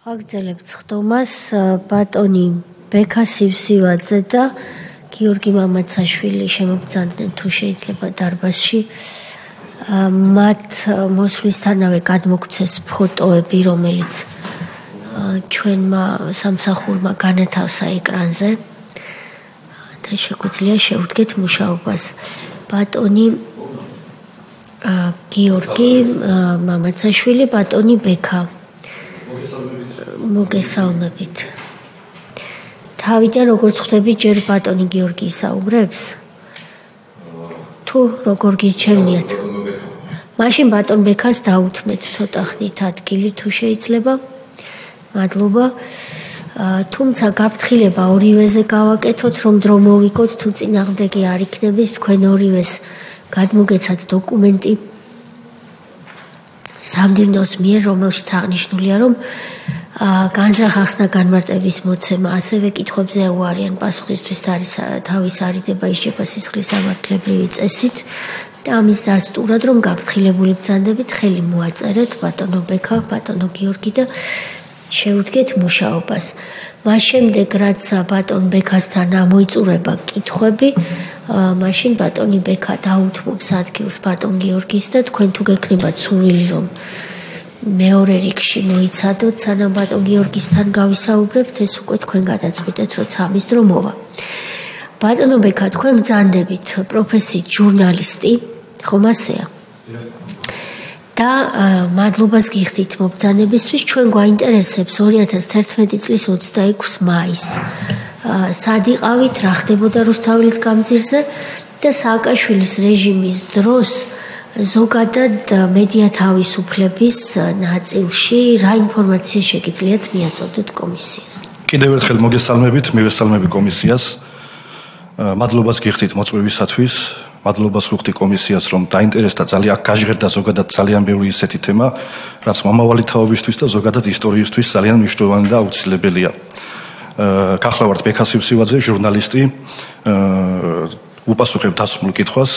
ვაგრძელებთ ხდომას ბატონი ბექა სივსივაძე და გიორგი მამაცაშვილი შემოგზავნდნენ თუ შეიძლება დარბაზში. მათ მოსვლისთანავე გადმოგცეს ფოტოები, რომელიც ჩვენმა სამსახურმა განათავსა ეკრანზე და შეგვიძლია შევდგეთ მუშაობას. ბატონი გიორგი მამაცაშვილი, ბატონი ბექა. მოგესალმებით. თავიდან როგორც ხვდები, ჯერ ბატონი გიორგი ისაუბრებს? თუ როგორ გირჩევნიათ? მაშინ ბატონ ბექას დაუთმეთ ცოტა ხნით ადგილი თუ შეიძლება. მადლობა. თუმცა გაფრთხილება ორივეზე გავაკეთოთ, რომ დრო მოვიკოთ, თუ წინააღმდეგი არ იქნებით, თქვენ ორივეს გადმოგეცათ დოკუმენტი სამდივნოს მიერ, რომელშიც აღნიშნულია, რომ განზრახახსნა განმარტების მოცემა, ასევე კითხვებზე უარიან პასუხისთვის თავის არიდება ისჯება სისხლის სამართლებრივი წესით და ამის დასტურად, რომ გაფრთხილებული ბრძანდებით ხელი მოაწერეთ ბატონო ბექა, ბატონო გიორგი და შევუდგეთ მუშაობას. მას შემდეგ, რაც ბატონ ბექასთან ამოიწურება კითხვები, მაშინ ბატონი ბექა დაუთმობს ადგილს ბატონ გიორგის და თქვენ თუ გექნებათ სურვილი, რომ მეორე რიგში მოიცადოთ, სანამ ბატონ გიორგისთან გავისაუბრებთ, ეს უკვე თქვენ გადაწყვიტეთ, როცა ამის დრო მოვა. ბატონო ბექა, თქვენ ბრძანდებით პროფესიით ჟურნალისტი, ხომ ასეა? და მადლობას გიხდით მობრძანებისთვის. ჩვენ გვაინტერესებს 2011 წლის 26 მაისს. სად იყავით, რა ხდებოდა რუსთაველის გამზირზე და სააკაშვილის რეჟიმის დროს ზოგადად მედია თავისუფლების ნაწილში რა ინფორმაცია შეგიძლიათ მიაწოდოთ კომისიას? კიდევ ერთხელ მოგესალმებით, მივესალმები კომისიას. მადლობას გიხდით მოწვევისათვის. მადლობას ვუხდი კომისიას, რომ დაინტერესდა ძალიან გაჟღერდა ზოგადად ძალიან ბევრი ისეთი თემა, რაც მომავალი თაობისთვის და ზოგადად ისტორიისთვის ძალიან მნიშვნელოვანი და აუცილებელია. გახლავართ ბექა სივსივაძე, ჟურნალისტი, უპასუხებ დასმულ კითხვას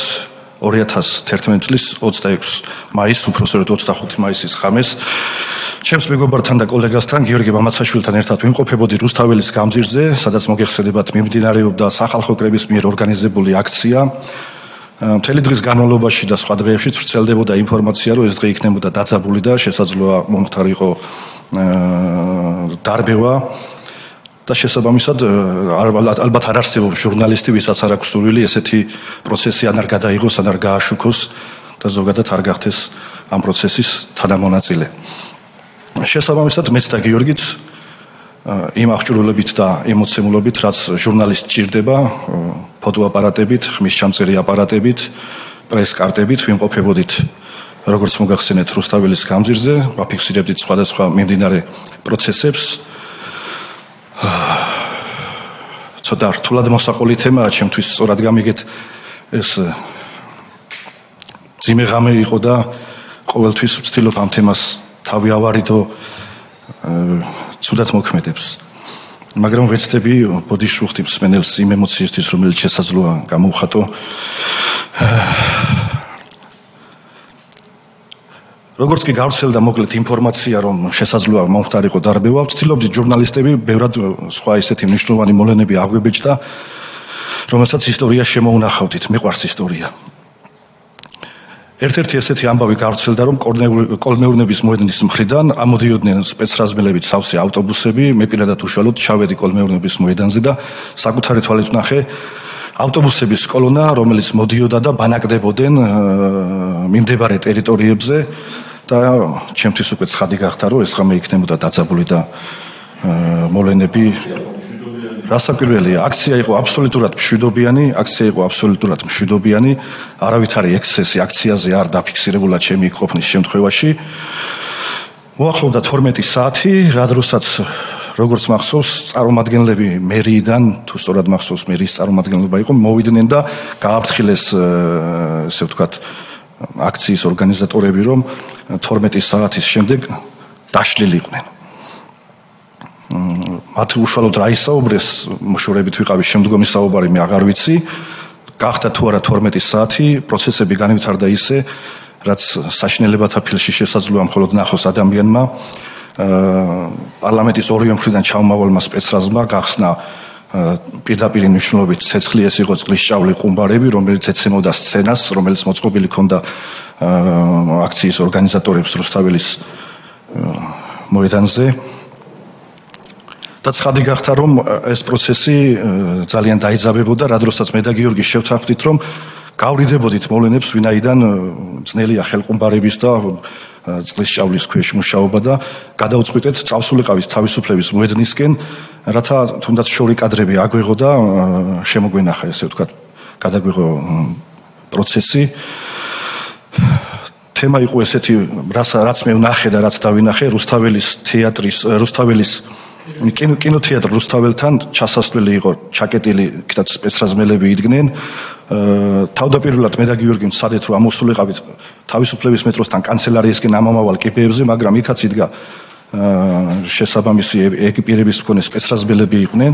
2011 წლის 26 მაისს, უпроსორეთ 25 მაისის ღამეს, ჩემს მეგობართან და კოლეგასთან, გიორგი მამაცაშვილთან ერთად ვიმყოფებოდი რუსთაველის გამზირზე, სადაც მოგეხსენებათ მიმდინარეობდა სახალხო კრების მიერ ორგანიზებული აქცია. მთელი დღის განმავლობაში და სხვა დღეებშიც ვრცელდებოდა ინფორმაცია, რომ ეს დღე იქნებოდა დაძაბული და შესაძლოა მომხდარიყო დარბევა და შესაბამისად ალბათ არ არსებობს ჟურნალისტი, ვისაც არ აქვს სურვილი ესეთი პროცესი ან არ გადაიღოს, ან არ გააშუქოს და ზოგადად არ გახდეს ამ პროცესის თანამონაწილე. შესაბამისად მეც და გიორგიც იმ აღჭურვილობით და ემოცემულობით, რაც ჟურნალისტ ჭირდება, ფოტოაპარატებით, ხმის ჩამწერი აპარატებით, პრესკარტებით ვიმყოფებოდით, როგორც მოგახსენეთ, რუსთაველის გამზირზე, ვაფიქსირებდით სხვადასხვა მიმდინარე პროცესებს. ცოტა რთულად მოსაყოლი თემაა ჩემთვის, სწორად გამიგეთ, ეს ძიმე ღამე იყო და ყოველთვის ვცდილობ ამ თემას თავი ავარიდო ცუდად მოქმედებს. მაგრამ ვეცდები ბოდიში ვუხდი მსმენელს იმ ემოციისთვის, რომელიც შესაძლოა გამოვხატო. როგორც კი გავრცელდა მოკლედ ინფორმაცია, რომ შესაძლოა მომხდარიყო დარბევა, ვცდილობდით ჟურნალისტები ბევრად სხვა ისეთი მნიშვნელოვანი მოვლენები აღვიბეჭდა, რომელსაც ისტორია შემოუნახავდით, მიყვარს ისტორია. ერთ-ერთი ესეთი ამბავი გავრცელდა, რომ კოლმეურნების მოედნის მხრიდან ამოდიოდნენ სპეცრაზმელებით სავსე ავტობუსები, მე პირადად უშუალოდ ჩავედი კოლმეურნების მოედანზე და საკუთარი თვალით ვნახე ავტობუსების კოლონა, რომელიც მოდიოდა და ბანაკდებოდნენ მიმდებარე ტერიტორიებზე და ჩემთვის უკვე ცხადი გახდა, რომ ეს ღამე იქნებოდა დაძაბული და მოვლენები რასაკვირველია, აქცია იყო აბსოლუტურად მშვიდობიანი, არავითარი ექსცესი აქციაზე არ დაფიქსირებულა ჩემი ყოფნის შემთხვევაში. მოახლოვდა 12 საათი, რა დროსაც როგორც მახსოვს, წარმომადგენლები მერიიდან, თუ სწორად მახსოვს, მერიის წარმომადგენლობა იყო, მოვიდნენ და გააფრთხილეს, ესე ვთქვათ, აქციის ორგანიზატორები, რომ 12 საათის შემდეგ დაშლილიყვნენ. მათ უშუალოდ რა ისაუბრეს, მოშორებით ვიყავი შემდგომი საუბარი, მე აღარ ვიცი. გახდა თუ არა 12 საათი, პროცესები განვითარდა ისე, რაც საშინელებათა ფილში შესაძლოა მხოლოდ ნახოს ადამიანმა. პარლამენტის ორივე მხრიდან ჩამომავალმა სპეცრაზმა გახსნა პირდაპირ მნიშვნელობით ცეცხლი, ეს იყო წყლის ჭავლი ყუმბარები, რომელიც ეცემოდა სცენას, რომელიც მოწყობილი ჰქონდა აქციის ორგანიზატორებს რუსთაველის მოედანზე. და ცხადი გახდა, რომ ეს პროცესი ძალიან დაიძაბებოდა, რა დროსაც მე და გიორგი შევთანხმდით, რომ გავრიდებოდით მოვლენებს, ვინაიდან ძნელია ხელყუმბარების და წყლის ჭავლის ქვეშ მუშაობა და გადავწყვიტეთ წავსულიყავით თავისუფლების მოედნისკენ, რათა თუნდაც შორი კადრები აგვეღო და შემოგვენახა, ესე ვთქვათ, გადაგვეღო პროცესი. თემა იყო ესეთი, რაც მე ვნახე და რაც დავინახე, რუსთაველის თეატრის, რუსთაველის კინოთეატრ რუსთაველთან ჩასასვლელი იყო ჩაკეტილი, კიდაც სპეცრაზმელები იდგნენ. თავდაპირველად მე და გიორგი ვცადეთ, რომ ამოსულიყავით თავისუფლების მეტროსთან კანცელარიისკენ ამომავალ კიბეებზე, მაგრამ იქაც იდგა შესაბამისი ეკიპირების მქონე სპეცრაზმელები იყვნენ.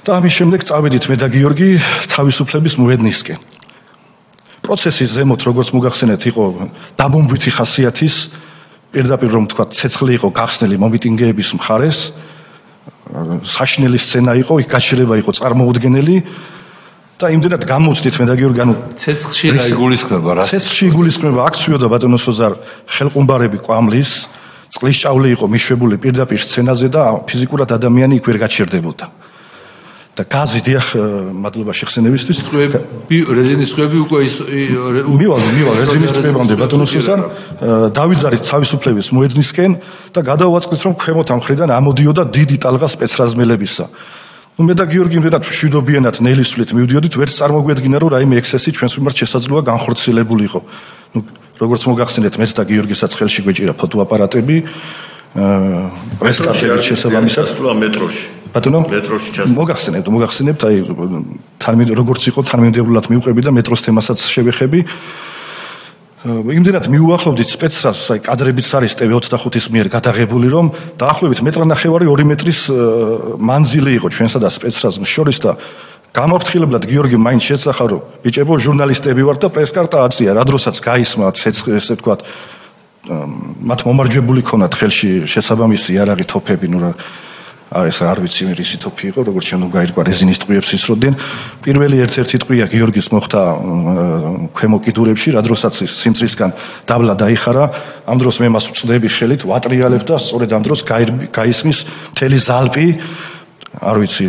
და ამის შემდეგ წავედით მე და გიორგი თავისუფლების მოედნისკენ. პროცესის ზემოთ, როგორც მოგახსენეთ, იყო დაბომბვითი ხასიათის, პირდაპირ რომ თქვა, ცეცხლი იყო გახსნელი მომიტინგეების მხარეს, საშინელი სცენა იყო, იქ გაჩერება იყო წარმოუდგენელი და იმდენად გამოვცდით მე და გიორგი, ანუ ცეცხლში რა იგულისხმება, რა? ცეცხლში იგულისხმება, აქ ცვიოდა ბატონო სოზარ ხელყუმბარები ყვამლის, წყლის ჭავლი იყო მიშვებული პირდაპირ სცენაზე და ფიზიკურად ადამიანი იქ ვერ გაჩერდებოდა. და გაზი დიახ, მადლობა შეხსენებისთვის. რეზინის ტყუები უკვე მივალ რეზინის ტყუებამდე ბატონო სოზარ, დავიძარით თავისუფლების მოედნისკენ და გადავაწყდით, რომ ქვემოთა მხრიდან ამოდიოდა დიდი ტალღა სპეცრაზმელებისა. მე და გიორგი იმდენად მშვიდობიანად ნელისვლით მივდიოდით, ვერც წარმოგვედგინა, რომ რაიმე ექსესი ჩვენს მიმართ შესაძლოა განხორციელებული იყო. როგორც მოგახსენეთ, მეც და გიორგისაც ხელში გვეჭირა ფოტოაპარატები, პრესკაფეების შესაბამისად მეტროში. ბატონო, მეტროში ჩასვლა. მოგახსენებთ, აი როგორც იყო თანმიმდევრულად მივყვები და მეტროს თემასაც შევეხები. იმდენად მიუახლოვდით სპეცრაზს, აი კადრებიც არის TV25-ის მიერ გადაღებული, რომ დაახლოებით მეტრნახევარი 2 მეტრის მანძილი იყო ჩვენსა და სპეცრაზს შორის და გამორთხილებლად გიორგი მაინც შეცახა, რომ ბიჭებო, ჟურნალისტები ვართ და პრესკარტა აწია, რა დროსაც გაისმა ცეცხლი, ესე ვთქვათ, მათ მომარჯვებული ქონათ ხელში შესაბამისი იარაღი თოფები, ნუ რა არის არ ვიცი რისი თოფი იყო, როგორც ჩვენ გაირკვა რეზინის ტყუებს ისროდნენ. პირველი ერთ-ერთი ტყუია გიორგის მოხდა ქვემო კიდურებში, რა დროსაც სიმწრისგან დაბლა დაიხარა, ამ დროს მე მას ვწდები ხელით, ვატრიალებ და სწორედ ამ დროს გაისმის მთელი ზალპი, არ ვიცი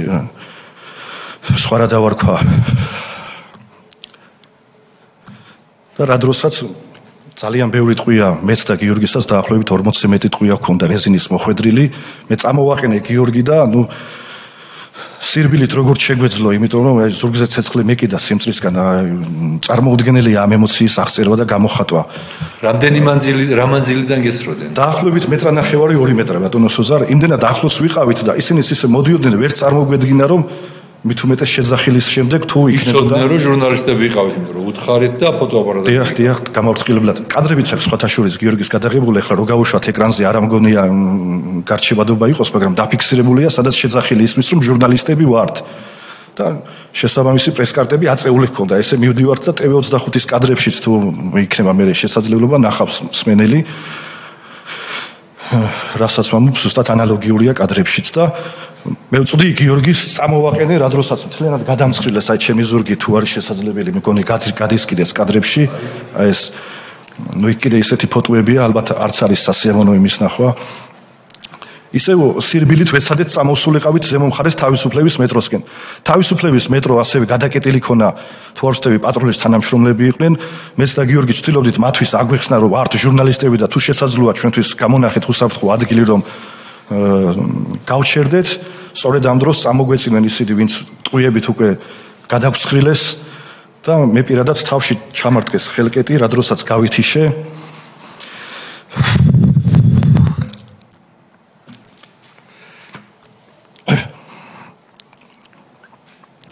სხვა რა დავარქვა. და რა დროსაც ძალიან ბევრი ტყუია მეც და გიორგისაც დაახლოებით 40-ზე მეტი ტყუია ჰქონდა რეზინის მოხვედრილი. მე წამოვაყენე გიორგი და სირბილით როგორც შეგვეძლო, იმიტომ რომ ზურგზე ცეცხლი მეკიდა სიმწრისგან, წარმოუდგენელია ამ ემოციის აღწერვა და გამოხატვა. რა მანძილიდან გესროდნენ? დაახლოებით მეტრნახევარი 2 მეტრა ბატონო სოზარ, იმდენად ახლოს ვიყავით და ისინი ისე მოდიოდნენ, ვერ წარმოგვედგინა რომ მით უმეტეს შეძახილის შემდეგ თუ იქნებოდა. იცოდნენ რომ ჟურნალისტები ვიყავით, იმიტომ რომ უთხარით და ფოტოაპარატი. დიახ, გამორთქილებლად. კადრებიც აქვს სხვათა შორის გიორგის გადაღებული, ახლა რო გავუშვათ ეკრანზე, არ ამგონია გარჩევადობა იყოს, მაგრამ დაფიქსირებულია, სადაც შეძახილი ისმის, რომ ჟურნალისტები ვართ. და შესაბამისი პრესკარტები აწეული ჰქონდა. ესე მივდივართ და TV25-ის კადრებშიც თუ იქნება მე შესაძლებლობა ნახავს მსმენელი. რასაც ვამბობ, ზუსტად ანალოგიურია კადრებშიც და მე ვწვდი გიორგის წამოვაყენე, რა დროსაც მთლიანად გადამცხრილეს აი ჩემი ზურგი თუ არის შესაძლებელი, მეგონი გადისკიდეს კადრებში, აი ეს იქ კიდე ისეთი ფოტოებია, ალბათ არც არის სასიამოვნო იმის ნახვა. ისევ სირბილით ვეცადეთ წამოსულიყავით ზემო მხარეს თავისუფლების მეტროსკენ. თავისუფლების მეტრო ასევე გადაკეტილი ქონა, თუ არ ვცდები, პატრულის თანამშრომლები იყვნენ. მეც და გიორგი ვცდილობდით მათთვის აგვეხსნა, რომ ვართ ჟურნალისტები და თუ შესაძლოა ჩვენთვის გამონახეთ უსაფრთხო ადგილი, რომ გავჩერდეთ. სწორედ ამ დროს წამოგვეწინენ ისინი, ვინც ტყუებით უკვე გადაგცხრილეს და მე პირადად თავში ჩამარტყეს ხელკეტი, რა დროსაც გავითიშე.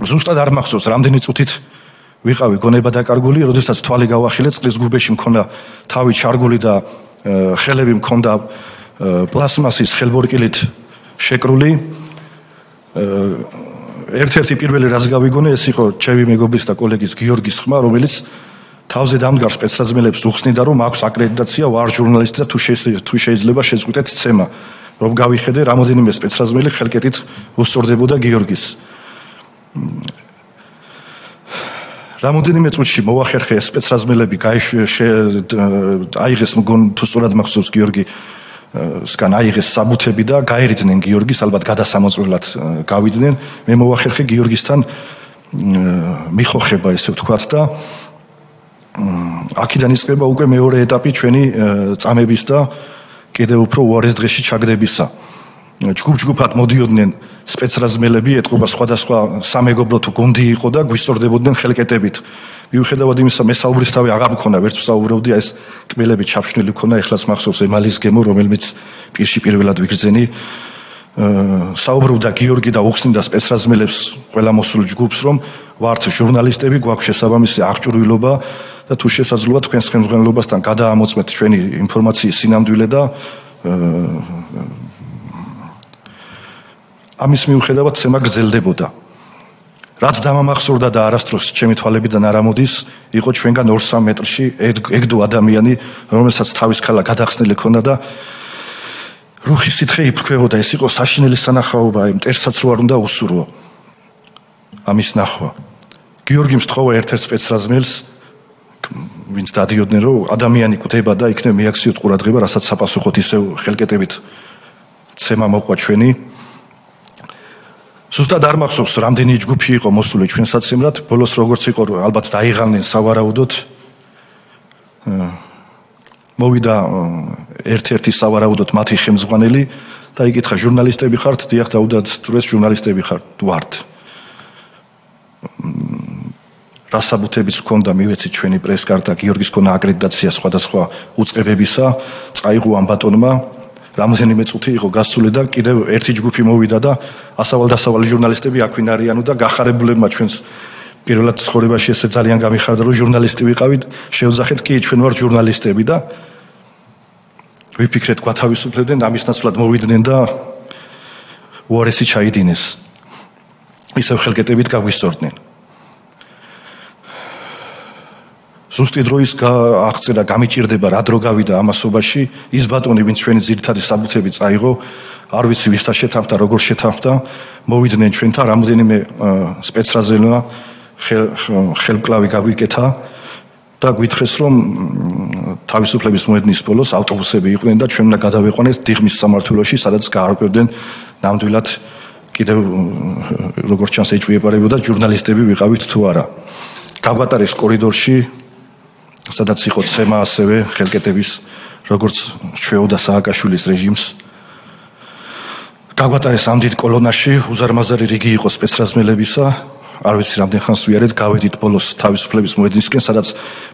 ზუსტად არ მახსოვს, რამდენი წუთით ვიყავი გონება დაკარგული, როდესაც თვალი გავახილე, წყლის გუბეში მქონდა თავი ჩარგული და ხელები მქონდა პლასმასის ხელბორკილით შეკრული. ერთ-ერთი პირველი რაც გავიგონე, ეს იყო ჩემი მეგობრის და კოლეგის გიორგის ხმა, რომელიც თავზე დამდგარ სპეცრაზმელებს უხსნიდა, რომ აქვს აკრედიტაცია ვარ ჟურნალისტი და თუ შეიძლება შეწყვიტეთ ცემა, რომ გავიხედე რამოდენიმე სპეცრაზმელი ხელკეტით უსწორდებოდა გიორგის. რამოდენიმე წუთში მოახერხე სპეცრაზმელები აიღეს თუ სწორად მახსოვს გიორგი სკან აიღეს საბუთები და გაერიდნენ გიორგის, ალბათ გადასამოწმებლად გავიდნენ. მე მოახერხე გიორგისთან მიხოხება, ესე ვთქვათ და აქედან იწყება უკვე მეორე ეტაპი ჩვენი წამების და კიდევ უფრო უარეს დღეში ჩაგდებისა. ჯგუფ-ჯგუფად მოდიოდნენ სპეცრაზმელები, ეთყობა სხვადასხვა სამეგობრო თუ გუნდი იყო და გვისწორდებოდნენ ხელკეტებით. მიუხედავად იმისა, მე საუბრის თავი აღარ მქონა, ვერც ვსაუბრობდი, ეს კბილები ჩაფშნილი მქონა, ეხლაც მახსოვს ემალის გემო, რომელმიც პირში პირველად ვიგრძენი. საუბრობდა გიორგი და უხსნიდა სპეცრაზმელებს ყველა მოსულ ჯგუფს, რომ ვართ ჟურნალისტები, გვაქვს შესაბამისი აღჭურვილობა და თუ შესაძლოა თქვენს ხელმძღვანელობასთან გადაამოწმეთ ჩვენი ინფორმაციის სინამდვილე და ამის მიუხედავად ცემა გრძელდებოდა. რაც დამამახსოვრდა და არასდროს ჩემი თვალებიდან არ ამოდის, იყო ჩვენგან 2-3 მეტრში ეგდო ადამიანი, რომელსაც თავის ქალა გადახსნილი ჰქონდა და რუხის სითხე იფრქვეოდა, ეს იყო საშინელი სანახაობა, იმ მტერსაც რო არ უნდა უსურო. ამის ნახვა. გიორგიმ სთხოვა ერთ-ერთ სპეცრაზმელს, ვინც დადიოდნენ, რომ ადამიანი კვდება და იქნებ მიაქციოთ ყურადღება, რასაც საპასუხოდ ისევ ხელკეტებით ცემა მოყვა ჩვენი. ზუსტად არ მახსოვს რამდენი ჯგუფი იყო მოსული ჩვენ საცემრად, ბოლოს როგორც იყო ალბათ დაიღალნენ სავარაუდოდ. მოვიდა ერთ-ერთი სავარაუდოდ მათი ხელმძღვანელი და იკითხა ჟურნალისტები ხართ? დიახ, დაუდასტურეს ჟურნალისტები ხართ, ვართ. რა საბუთებიც ჰქონდა, მივეცით ჩვენი პრესკარტა, გიორგის ქონა აკრედიტაცია სხვადასხვა უწყებებისა, წაიღო ამ ბატონმა. რამოდენიმე წუთი იყო გასული და კიდევ ერთი ჯგუფი მოვიდა და ასავალ-დასავალი ჟურნალისტები აქვინ არიანო და გახარებულებმა ჩვენს პირველად ცხოვრებაში ესე ძალიან გამიხარდა, რომ ჟურნალისტი ვიყავით, შევძახეთ, კი, ჩვენ ვართ ჟურნალისტები და ვიფიქრეთ, გვათავისუფლებდნენ, ამის ნაცვლად მოვიდნენ და უარესი ჩაიდინეს. ისევ ხელკეტებით გაგვისწორდნენ. ზუსტი დროის აღწერა გამიჭირდება რა დრო გავიდა ამასობაში, ის ბატონი, ვინც ჩვენი ძირითადი საბუთები წაიღო, არ ვიცი ვისთან შეთანხმდა, როგორ შეთანხმდა, მოვიდნენ ჩვენთან, რამოდენიმე სპეცრაზმელმა ხელკლავი გაგვიკეთა და გვითხრეს, რომ თავისუფლების მოედნის ბოლოს ავტობუსები იყვნენ და ჩვენ უნდა გადავიყვანეთ დიღმის სამმართველოში, სადაც გაარკვევდნენ ნამდვილად კიდევ როგორც ჩანს ეჭვიებარებოდა ჟურნალისტები ვიყავით თუ არა. გაგვატარეს კორიდორში, სადაც იყო ცემა ასევე ხელკეტების, როგორც ჩვეოდა სააკაშვილის რეჟიმს. გაგვატარეს ამ დიდ კოლონაში, უზარმაზარი რიგი იყო სპეცრაზმელებისა, არ ვიცი რამდენ ხანს ვიარეთ, გავედით ბოლოს თავისუფლების მოედნისკენ, სადაც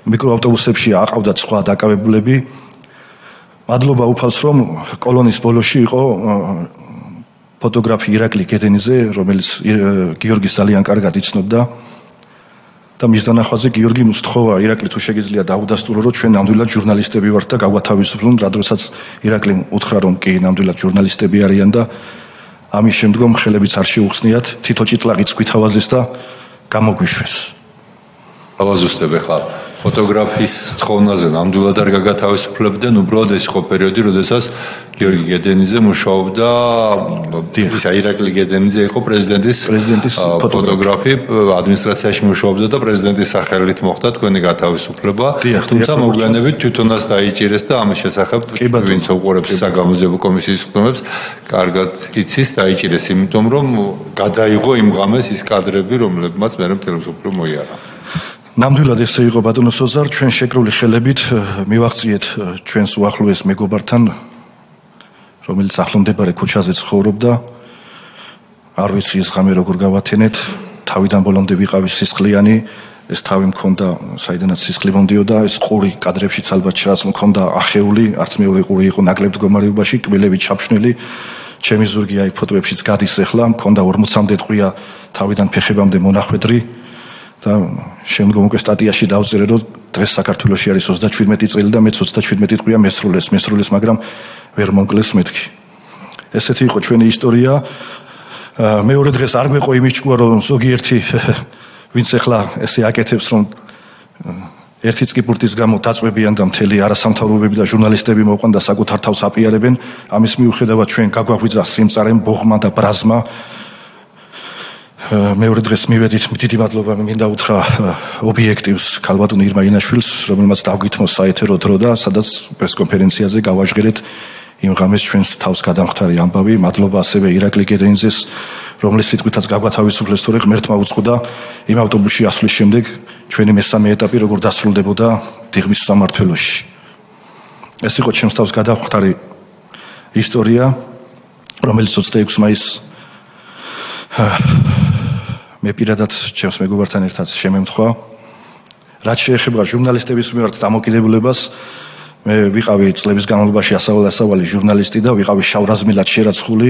მიკროავტობუსებში აყავდათ სხვა დაკავებულები. მადლობა უფალს, რომ კოლონის ბოლოში იყო ფოტოგრაფი ირაკლი გედენიძე, რომელიც გიორგის ძალიან კარგად იცნობდა. და მის დანახვაზე გიორგი მოსთხოვა ირაკლი თუ შეგიძლია დაუდასტურო, რომ ჩვენ ნამდვილად ჟურნალისტები ვართ და გაგვათავისუფლონ, რადგანაც ირაკლიმ უთხრა, რომ კი ნამდვილად ჟურნალისტები არიან და ამის შემდგომ ხელებიც არ შეუხსნიათ, თითო ჭიტლაღიც გვითავაზეს და გამოგვიშვეს. ავაზუსტებ ახლა ფოტოგრაფის თხოვნაზე ნამდვილად არ გაგათავისუფლებდნენ, უბრალოდ ეს იყო პერიოდი, როდესაც გიორგი გედენიძე მუშაობდა, ირაკლი გედენიძე იყო პრეზიდენტის ფოტოგრაფი, ადმინისტრაციაში მუშაობდა და პრეზიდენტის სახელით მოხდა თქვენი გათავისუფლება, თუმცა მოგვიანებით თვითონაც დაიჭირეს და ამის შესახებ ვინც უყურებს საგამოძიებო კომისიის ხდომებს, კარგად იცის, დაიჭირეს, იმიტომ რომ გადაიღო იმ ღამეს ის კადრები, რომლებმაც მერე თელევიზიურად მოიარა. ნამდვილად ესე იყო ბატონო სოზარ, ჩვენ შეკრული ხელებით მივაღწიეთ ჩვენს უახლოეს მეგობართან, რომელიც ახლომდებარე ქუჩაზე ცხოვრობდა. არ ვიცი ეს ღამე როგორ გავათენეთ, თავიდან ბოლომდე ვიყავი სისხლიანი, ეს თავი მქონდა, საიდანაც სისხლი მომდიოდა, ეს ყური კადრებშიც ალბათ ჩანს, მქონდა ახეული, არც მეორე ყური იყო ნაკლებ მდგომარეობაში, კბილები ჩაფშნილი, ჩემი ზურგი აი ფოტოებშიც გადის ახლა, მქონდა 40-მდე ტყვია თავიდან ფეხებამდე მონახვედრი. და შემდგომ უკვე სტატიაში დავწერე, რომ დღეს საქართველოში არის 37 წელი და მეც 37 ტყვია მესრულეს, მაგრამ ვერ მომკლეს მეთქი. ესეთი იყო ჩვენი ისტორია. მეორე დღეს არ გვეყო იმის ჭკუა, რომ ზოგიერთი ვინც ახლა ესე აკეთებს, რომ ერთი წკიპურტის გამო დაწვებიან და მთელი არასამთავრობოები და ჟურნალისტები მოყვან და საკუთარ თავს აპიარებენ. ამის მიუხედავად ჩვენ გაგვაღვიძა სიმწარემ, ბოღმა და ბრაზმა. მეორე დღეს მივედით, დიდი მადლობა მინდა უთხრა ობიექტივს ქალბატონ ირმა ინაშვილს, რომელმაც დაგვითმო საეთერო დრო და სადაც პრესკონფერენციაზე გავაჟღერეთ იმ ღამეს ჩვენს თავს გადამხდარი ამბავი. მადლობა ასევე ირაკლი გედენიძეს, რომლის სიტყვითაც გაგვათავისუფლეს თორე ღმერთმა უწყოდა იმ ავტობუსში ასვლის შემდეგ ჩვენი მესამე ეტაპი როგორ დასრულდებოდა დიღმის სამმართველოში. ეს იყო ჩემს თავს გადამხდარი ისტორია, რომელიც 26 მაისს მე პირადად ჩემს მეგობართან ერთად შემემთხვა. რაც შეეხება ჟურნალისტების მიმართ დამოკიდებულებას, მე ვიყავი წლების განმავლობაში ასავალი ჟურნალისტი და ვიყავი შავრაზმილად შერაცხული,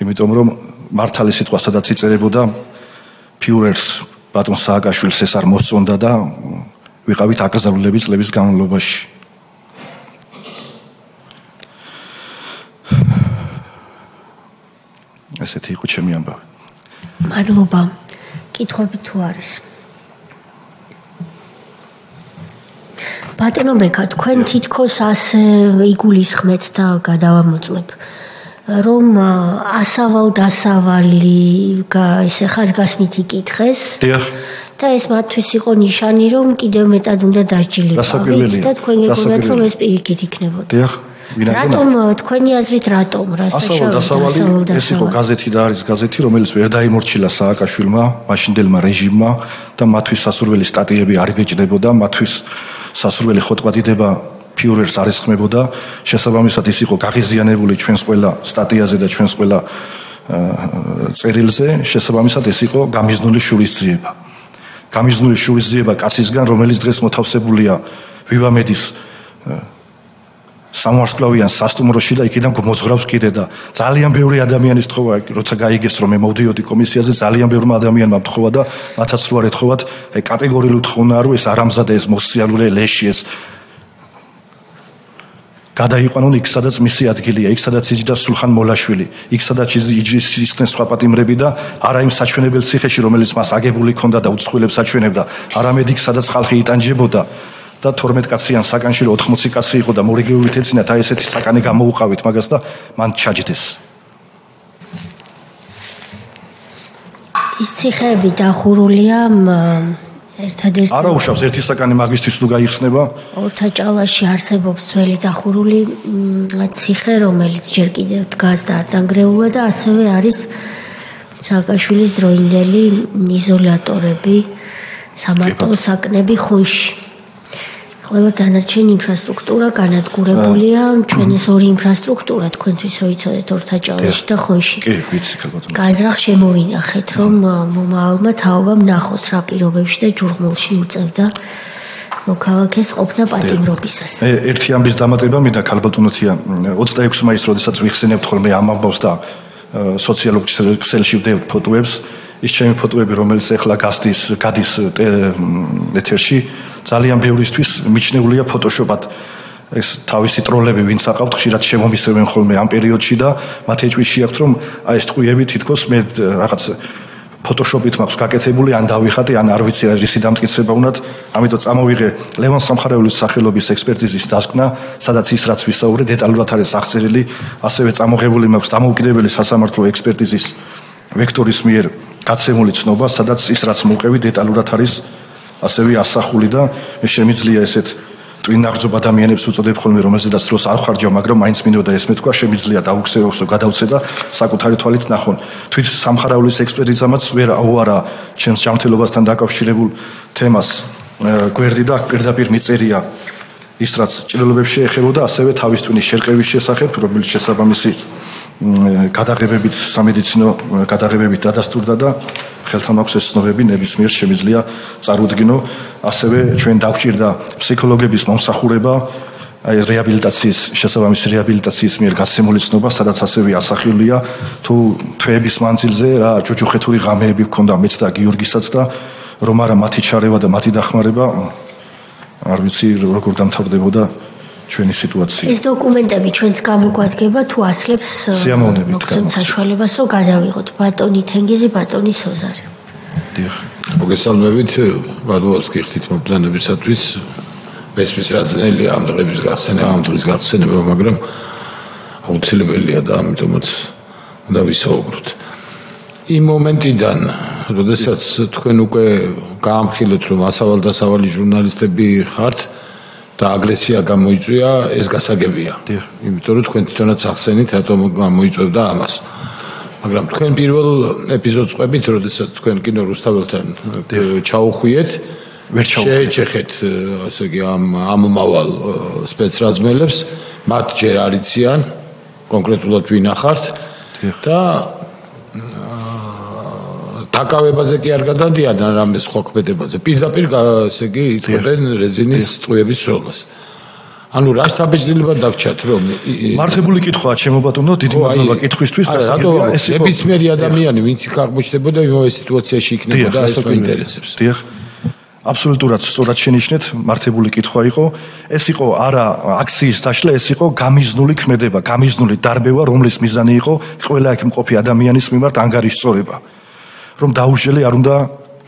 იმიტომ რომ მართალი სიტყვა სადაც იწერებოდა ფიურერს ბატონ სააკაშვილს ეს არ მოსწონდა და ვიყავით აკრძალულები წლების განმავლობაში. ესეთი იყო ჩემი ამბავი. მადლობა. კითხვები თუ არის? ბატონო ბექა, თქვენ თითქოს ასე იგულისხმეთ და გადავამოწმებ, რომ ასავალ-დასავალი ესე ხაზგასმით იკითხეს. დიახ. და ეს მათთვის იყო ნიშანი, რომ კიდევ მეტად უნდა დასჯილებავით და თქვენ გეგონათ, რომ ეს პირიქით იქნებოდა. დიახ. რატომ თქვენი აზრით რატომ ასავალ-დასავალი ეს იყო გაზეთი და არის გაზეთი, რომელიც ვერ დაიმორჩილა სააკაშვილმა, მაშინდელმა რეჟიმმა და მათთვის სასურველი სტატიები არ იბეჭდებოდა, მათთვის სასურველი ხოტბადიდება ფიურერს არ ესხმებოდა. შესაბამისად ის იყო გაღიზიანებული ჩვენს ყველა სტატიაზე და ჩვენს ყველა წერილზე. შესაბამისად ეს იყო გამიზნული შურისძიება. გამიზნული შურისძიება კაცისგან, რომელიც დღეს მოთავსებულია ვივამედის სამვარსკვლავიან სასტუმროში და იქიდან მოძღვრავს კიდე და ძალიან ბევრი ადამიანის თხოვა, როცა გაიგეს რომ მე მოვდიოდი კომისიაზე, ძალიან ბევრმა ადამიანმა თხოვა და მათაც რო არ ეთხოვათ, აი კატეგორიულად თხოვნა რომ ეს არამზადა, ეს მოსიალურე ლეში, ეს გადაიყვანონ იქ სადაც მისი ადგილია, იქ სადაც იჯდა სულხან მოლაშვილი, იქ სადაც ისხდნენ სხვა პატიმრები და არა იმ საჩვენებელ ციხეში, რომელიც მას აგებული ჰქონდა და უცხოელებს აჩვენებდა, არამედ იქ სადაც ხალხი იტანჯებოდა. და 12 კაციან საკანში 80 კაცი იყო და მორიგეობით ეცინათ, აი ესეთი საკანი გამოუყავით მაგას და მან ჩაჯდეს. ის ციხეები დახურულია ერთადერთი არა უშავს ერთი საკანი მაგისთვის თუ გაიხსნება. ორთაჭალაში არსებობს ძველი დახურული ციხე, რომელიც ჯერ კიდევ დგას და არ დანგრეულა და ასევე არის სააკაშვილის დროინდელი იზოლატორები, სამარტო საკნები ხონში. ყველა დანარჩენი ინფრასტრუქტურა განადგურებულია, ჩვენ ეს ორი ინფრასტრუქტურა თქვენთვის რო იცოდეთ ორთაჭალაში და ხონში. კი, ვიცი ქალბატონო. გაზრახ შემოვინახეთ, რომ მომავალმა თაობამ ნახოს რა პირობებში და ჯურღმულში უწევდა მოქალაქეს ყოფნა პატიმრობისას. ერთი ამბის დამატება მინდა ქალბატონოთია 26 მაისს, როდესაც ვიხსენებთ ხოლმე ამ ამბავს და სოციალურ ქსელში ვდევთ ფოტოებს, ის ჩემი ფოტოები, რომელიც ახლა გადის ეთერში, ძალიან ბევრისთვის მიჩნეულია ფოტოშოპად. ეს თავისი ტროლები ვინც აყავთ, ხშირად შემომისევენ ხოლმე ამ პერიოდში და მათ ეჭვი აქვთ, რომ აი ეს ტყუიები თითქოს მე რაღაც ფოტოშოპით მაქვს გაკეთებული, ან დავიხატე, ან არ ვიცი რისი დამტკიცება უნდათ, ამიტომ წამოვიღე ლევან სამხარეულის სახელობის ექსპერტიზის დასკვნა, სადაც ის რაც ვისაუბრე დეტალურად არის აღწერილი, ასევე წამოღებული მაქვს დამოუკიდებელი სასამართლო ექსპერტიზის ვექტორის მიერ გაცემული ცნობა, სადაც ის რაც მოვყევი დეტალურად არის ასევე ასახული და მე შემიძლია ესეთ ტვინაღრძობ ადამიანებს უწოდებ ხოლმე, რომელზედაც დროს არ ხარჯავ, მაგრამ მაინც მინდოდა ეს მეთქვა, შემიძლია დაუქსევოსო, გადავცე და საკუთარი თვალით ნახონ. თვით სამხარეულის ექსპერტიზამაც ვერ აუარა ჩემს ჯანმრთელობასთან დაკავშირებულ თემას გვერდი და პირდაპირ მიწერია ის რაც ჭრილობებს შეეხებოდა, ასევე თავის ტვინის შერყევის შესახებ, რომელიც შესაბამისი გადაღებებით, სამედიცინო გადაღებებით დადასტურდა და ხელთან აქვს ეს ცნობები ნებისმიერ შემიძლია წარუდგინო. ასევე ჩვენ დაგვჭირდა ფსიქოლოგების მომსახურება, აი რეაბილიტაციის შესაბამისი რეაბილიტაციის მიერ გასცემული ცნობა, სადაც ასევე ასახულია თუ თვეების მანძილზე რა ჯოჯოხეთური ღამეები ჰქონდა მეც და გიორგისაც და რომ არა მათი ჩარევა და მათი დახმარება, არ ვიცი როგორ დამთავრდებოდა ჩვენი სიტუაცია. ეს დოკუმენტები ჩვენც გამოგვადგება თუ ასლებს სიამოვნებით მოგცემთ საშუალებას რომ გადავიღოთ ბატონი თენგიზი, ბატონი სოზარი. დიახ. მოგესალმებით, ვადლოვსკი ხთით მობრძანებისათვის მესმის რა ძნელია ამ დღების გახსენება, მაგრამ აუცილებელია და ამიტომაც უნდა ვისაუბროთ. იმ მომენტიდან, როდესაც თქვენ უკვე გაამხილეთ, რომ ასავალ-დასავალი ჟურნალისტები ხართ და აგრესია გამოიწვია, ეს გასაგებია. იმიტომ რომ თქვენ თვითონაც ახსენით, რატომ გამოიწვევდა ამას. მაგრამ თქვენ პირველ ეპიზოდს ყვებით, როდესაც თქვენ კინო რუსთაველთან ჩაუხვიეთ, ვერ შეეჩეხეთ, ასე იგი ამ მომავალ სპეცრაზმელებს, მათ ჯერ არ იციან კონკრეტულად ვინ ახართ და დაკავებაზე კი არ გადადიან რამე სხვა ქმედებაზე. პირდაპირ ასე იგი იწყებენ რეზინის ტყუების სროლას. ანუ რა შთაბეჭდილება დაგჭათ რომ მართებული კითხვაა ჩემო ბატონო, დიდი მადლობა კითხვისთვის. ეს ნებისმიერი ადამიანი ვინც იქ აღმოჩნდებოდა იმავე სიტუაციაში იქნებოდა ეს მაინტერესებს. დიახ. აბსოლუტურად სწორად შენიშნეთ, მართებული კითხვა იყო. ეს იყო არა აქციის დაშლა, ეს იყო გამიზნული ქმედება, გამიზნული დარბევა, რომლის მიზანი იყო ყველა აქ მყოფი ადამიანის მიმართ ანგარიშწორება. რომ დაუშველი არ უნდა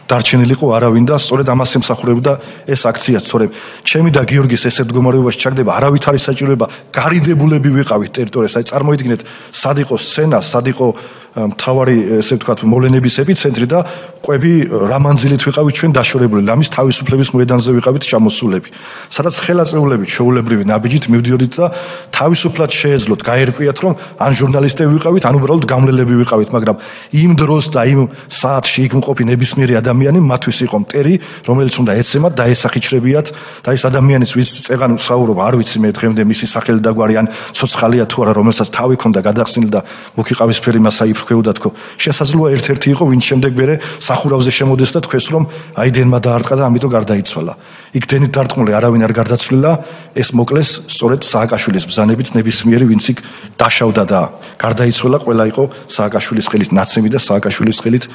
დარჩენილიყო არავინ და სწორედ ამას ემსახურებოდა ეს აქცია. სწორედ ჩემი და გიორგის ესეთ მდგომარეობაში ჩაგდება, არავით არის საჭიროება გარიდებულები ვიყავით ტერიტორიას. აი წარმოიდგინეთ, სად იყო სცენა, სად იყო მთავარი ესე ვთქვათ მოვლენების ეპიცენტრი და ყვები რა მანძილით ვიყავით ჩვენ დაშორებული, ლამის თავისუფლების მოედანზე ვიყავით ჩამოსულები. სადაც ხელაწეულებით შეულებრივი ნაბიჯით მივდიოდით და თავისუფლად შეეძლოთ გაერკვიათ რომ ან ჟურნალისტები ვიყავით, ან უბრალოდ გამლელები ვიყავით, მაგრამ იმ დროს და იმ საათში იქ მყოფი ნებისმიერი ადამიანი მათთვის იყო მტერი, რომელიც უნდა ეცემათ და ესახიჩრებიათ და ეს ადამიანის ვის წეღან ვსაუბრობ, არ ვიცი მე დღემდე მისი სახელი და გვარი ან ცოცხალია თუ არა, რომელსაც თავი ქონდა გადახსნილი და მუქი ყავისფერი მასა იფრქვეოდა თქო. შესაძლოა ერთ-ერთი იყო, ვინც შემდეგ მერე სახურავზე შემოდეს და თქვეს რომ აი დენმა დაარტყა და ამიტომ გარდაიცვალა. იქ დენით დარტყმული არავინ არ გარდაცვლილა, ეს მოკლეს სწორედ სააკაშვილის ბრძანებით ნებისმიერი ვინც იქ დაშავდა და გარდაიცვალა, ყველა იყო სააკაშვილის ხელით ნაცემი და სააკაშვილის ხელით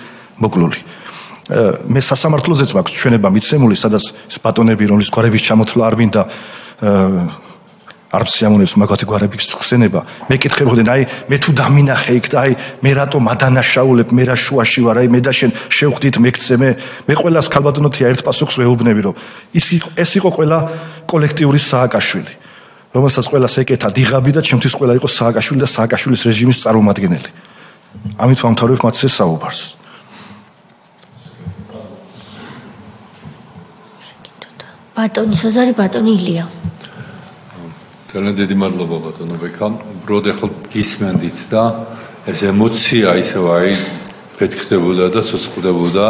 მოკლული. მე სასამართლოზეც მაქვს ჩვენება მიცემული, სადაც ბატონები რომლის გვარების ჩამოთვლა არ მინდა არ სიამოვნებს მაგათი გვარების ხსენება. მე კითხებოდნენ, აი მე თუ დამინახე იქ და აი მე რატომ ადანაშაულებ, მე რა შუაში ვარ, აი მე და შენ შევხვდით მეკცე მე ყველას ქალბატონოთია ერთ პასუხს ვეუბნები, რომ ეს იყო ყველა კოლექტიური სააკაშვილი, რომელსაც ყველას ეკეთა დიღაბი და ჩემთვის ყველა იყო სააკაშვილი და სააკაშვილის რეჟიმის წარმომადგენელი. ამით ვამთავრებ მათ ეს საუბარს. ბატონი სოზარი, ბატონი ილია. ძალიან დიდი მადლობა ბატონო ბექა. უბრალოდ ახლა გისმენდით და ეს ემოცია ისევ აი ფეთქდებოდა და ცოცხლდებოდა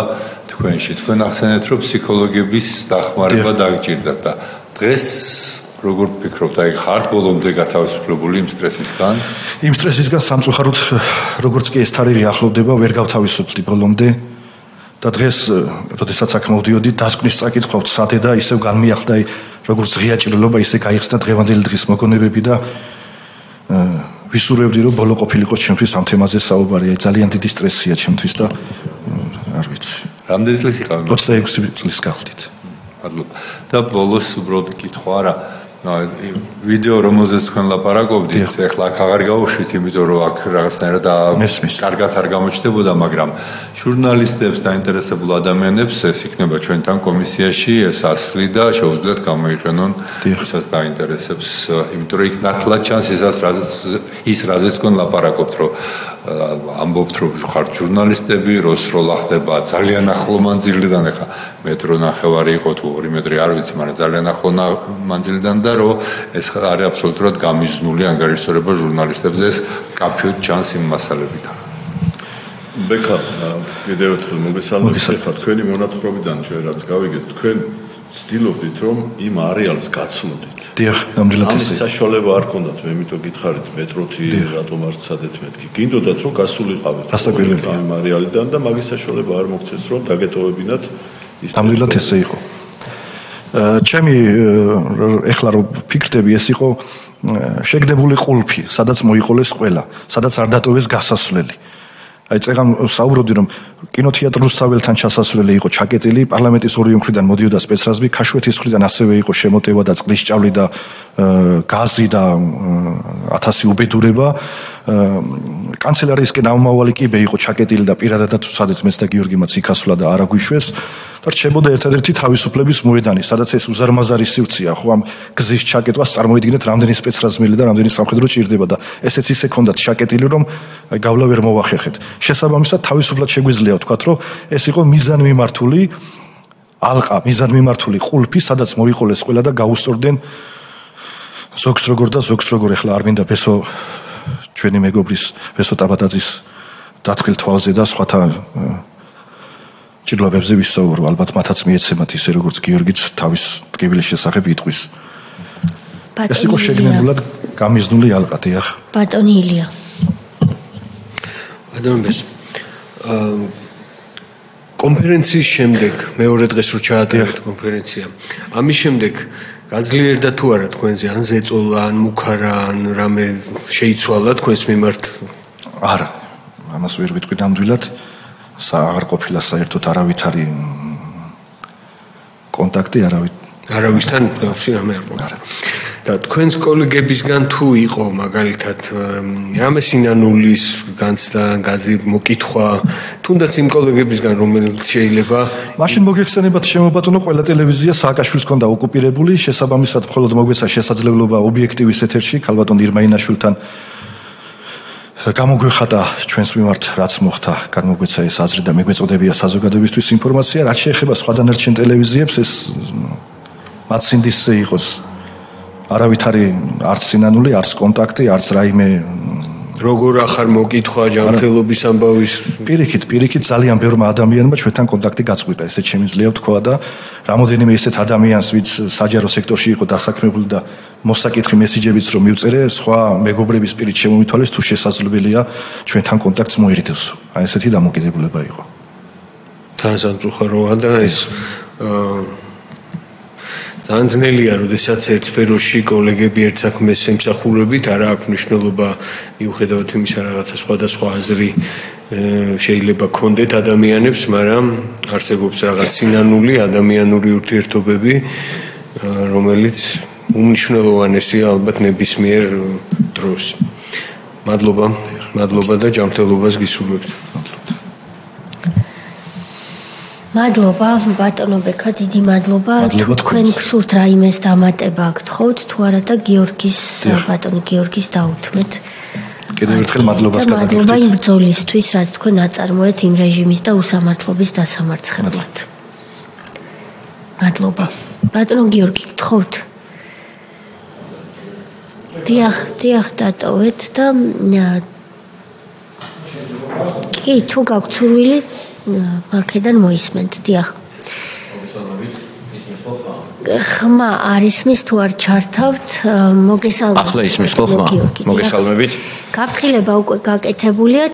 თქვენში. თქვენ ახსენეთ რომ ფსიქოლოგების დახმარება დაგჭირდათ და დღეს როგორ ფიქრობთ, აი ხართ ბოლომდე გათავისუფლებული იმ სტრესისგან? იმ სტრესისგან სამწუხაროდ როგორც კი ეს თარიღი ახლოვდება, ვერ გავთავისუფლდი ბოლომდე. და დღეს, როდესაც აქ მოვდიოდი, დასკვნის წაკითხვა ვცადე და ისევ განმიახლდა როგორც ღია ჭრილობა, ისე გაიხსნა დღევანდელი დღის მოგონებები და ვისურვებდი, რომ ბოლო ყოფილიყო ჩემთვის ამ თემაზე საუბარი. ძალიან დიდი სტრესია ჩემთვის და არ ვიცი. რამდენი წლის იყავი? 26 წლის გახლდით. მადლობა. და ბოლოს უბრალოდ კითხვა არა. ვიდეო რომელზეც თქვენ ლაპარაკობდით, ეხლა აქ აღარ გავუშვით, იმიტომ რომ აქ რაღაცნაირად კარგად არ გამოჩნდებოდა, მაგრამ ჟურნალისტებს დაინტერესებულ ადამიანებს ეს იქნება ჩვენთან კომისიაში, ეს ასლი და შეუძლიათ გამოიყენონ ისაც დაინტერესებს, იმიტომ რომ იქ ნათლად ჩანს ის რაზეც თქვენ ლაპარაკობთ, რომ ამბობთ რომ ხართ ჟურნალისტები, რო სროლა ხდება ძალიან ახლო მანძილიდან, ეხლა მეტრო ნახევარი იყო თუ 2 მეტრი არ ვიცი, მაგრამ ძალიან ახლო მანძილიდან და რომ ეს არის აბსოლუტურად გამიზნული ანგარიშწორება ჟურნალისტებზე, ეს კაფეოდ ჩანს იმ მასალებიდან. ბექა, კიდევ ერთხელ მოგესალმებით, ხა თქვენი მონათხრობიდან ჩვენ რაც გავიგეთ, თქვენ ცდილობდით რომ იმ არეალს გაცნოდით. დიახ, ნამდვილად ესე. ამის საშუალება არ ქონდათ, მე იმიტომ გითხარით მეტროთი რატომ არ ცადეთ მეთქი. გინდოდათ რომ გასულიყავით ამ არეალიდან და მაგის საშუალება არ მოგცეს რომ დაგეტოვებინათ ის. ნამდვილად ესე იყო. ჩემი ეხლა რომ ფიქრდები, ეს იყო შეგდებული ყულფი, სადაც მოიყოლეს ყველა, სადაც არ დატოვეს გასასვლელი. აი წეგან საუბრობდი რომ კინოთეატრ რუსთაველთან ჩასასვლელი იყო ჩაკეტილი, პარლამენტის ორივე მხრიდან მოდიოდა სპეცრაზმი, ქაშვეთის მხრიდან ასევე იყო შემოტევა და წყლის ჭავლი და გაზი და 1000 უბედურება. კანცელარიისკენ ამომავალი კიბე იყო ჩაკეტილი და პირადადაც უცადეთ მეც და გიორგიმაც იქასვლა და არა გვიშვეს და რჩებოდა ერთადერთი თავისუფლების მოედანი, სადაც ეს უზარმაზარი სივრცეა, ხო ამ გზის ჩაკეტვას წარმოიდგინეთ, რამდენი სპეცრაზმელი და რამდენი სამხედრო ჭირდება და ესეც ისე ქონდათ ჩაკეტილი, რომ გავლა ვერ მოვახერხეთ. შესაბამისად, თავისუფლად შეგვიძლია ვთქვათ, რომ ეს იყო მიზანმიმართული ალყა, მიზანმიმართული ყულფი, სადაც მოიყოლეს ყველა და გაუსწორდნენ ზოგს როგორ და ზოგს როგორ. ეხლა არ მინდა ბესო ჩვენი მეგობრის ბესო ტაბატაძის დათხრილ თვალზე და სხვათა ჭირლობებზე ვისაუბრო, ალბათ მათაც მიეცემათ ისე როგორც გიორგიც თავის ტკივილის შესახებ იტყვის. ეს იყო შეგნებულად გამიზნული ალყა, დიახ. ბატონი ილია. ბატონო კონფერენციის შემდეგ მეორე დღეს რო ჩაატარეთ კონფერენცია, ამის შემდეგ გაძლიერდა თუ არა თქვენზე ან ზეწოლა, ან მუქარა, ან რამე შეიცვალა თქვენს მიმართ? არა, ამას ვერ ვიტყვი ნამდვილად. აღარ ყოფილა საერთოდ არავითარი კონტაქტი, არავისთან მსგავსი რამე არ ყოფილა. და თქვენს კოლეგებისგან თუ იყო მაგალითად რამე სინანულის განცდა, მოკითხვა, თუნდაც იმ კოლეგებისგან რომელიც შეიძლება მაშინ მოგეხსენებათ შემობატონო, ყველა ტელევიზია სააკაშვილს ჰქონდა ოკუპირებული, შესაბამისად მხოლოდ მოგვეცა შესაძლებლობა ობიექტივის ეთერში ქალბატონ ირმაინაშვილთან გამოგვეხატა ჩვენს მიმართ რაც მოხდა, განმოგვეცა ეს აზრი და მეგვეწოდებია საზოგადოებისთვის ინფორმაცია, რაც შეეხება სხვა დანარჩენ ტელევიზიებს, ეს მათ სინდისზე იყოს არავითარი არც სინანული, არც კონტაქტი, არც რაიმე როგორ ახარ მოკითხვა ჯანმრთელობის ამბავის პირიქით ძალიან ბევრმა ადამიანმა ჩვენთან კონტაქტი გაწყვიტა, ესეც შემიძლია ვთქვა და რამოდენიმე ისეთ ადამიანს, ვინც საჯარო სექტორში იყო დასაქმებული და მოსაკითხი მესიჯებიც რომ მივწერე, სხვა მეგობრების პირით შემომითვალეს თუ შესაძლებელია ჩვენთან კონტაქტს მოერიდოს. აი ესეთი დამოკიდებულება იყო. თან სამწუხაროა და ეს ძალიან ძნელია, როდესაც ერთ სფეროში კოლეგები ერთ საქმეს ემსახურებით, არა აქვს მნიშვნელობა მიუხედავად იმისა, რაღაცა სხვადასხვა აზრი შეიძლება ქონდეთ ადამიანებს, მაგრამ არსებობს რაღაც სინანული ადამიანური ურთიერთობები, რომელიც უმნიშვნელოვანესია ალბათ ნებისმიერ დროს. მადლობა და ჯანმრთელობას გისურვებთ. მადლობა ბატონო ბექა, დიდი მადლობა. თუ თქვენ გსურთ რაიმეს დამატება გთხოვთ, თუ არა და ბატონი გიორგის დაუთმეთ. კიდევ ერთხელ მადლობას გადაგიხდით. მადლობა იმ ბრძოლისთვის, რაც თქვენ აწარმოეთ იმ რეჟიმის და უსამართლობის დასამარცხებლად. მადლობა. ბატონო გიორგი გთხოვთ. დიახ დატოვეთ და კი თუ გაქვთ სურვილი მაქედან მოისმენთ, დიახ. ხმა არ ისმის თუ არ ჩართავთ, მოგესალმებით. ახლა ისმის ხო ხმა? მოგესალმებით. გაფრთხილება უკვე გაკეთებულია.